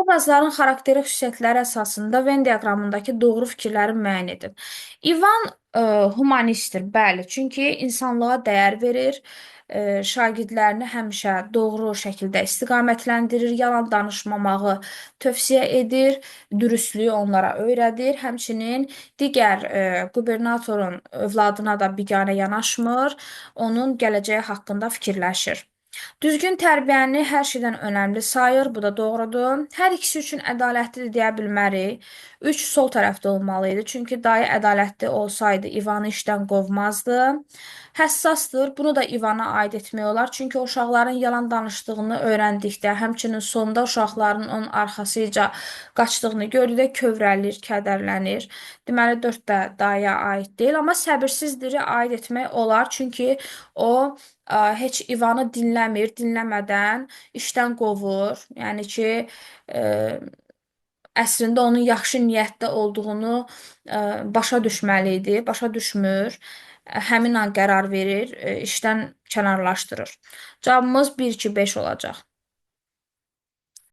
Obrazların xarakteri xüsusiyyətləri əsasında Venn diaqramındakı doğru fikirləri müəyyən edin. İvan humanistdir, bəli, çünki insanlığa dəyər verir, şagirdlərini həmişə doğru şəkildə istiqamətləndirir, yalan danışmamağı tövsiyə edir, dürüstlüyü onlara öyrədir. Həmçinin digər qubernatorun övladına da biganə yanaşmır, onun gələcəyi haqqında fikirləşir. Düzgün tərbiyəni hər şeydən önəmli sayır, bu da doğrudur. Hər ikisi üçün ədalətlidir deyə bilmərik. Üç sol tərəfdə olmalı idi, çünki dayı ədalətli olsaydı İvanı işdən qovmazdı. Həssasdır, bunu da İvana aid etmək olar, çünki uşaqların yalan danışdığını öyrəndikdə, həmçinin sonda uşaqların onun arxasıca qaçdığını gördükdə kövrəlir, kədərlənir. Deməli, 4 də dayıya aid deyil, amma səbirsizdirə aid etmək olar, çünki o heç İvanı dinləmir, dinləmədən işdən qovur. Yəni ki, ə, əslində onun yaxşı niyyətdə olduğunu başa düşməli idi, başa düşmür. Həmin an qərar verir, işdən kənarlaşdırır. Cavabımız 1, 2, 5 olacaq.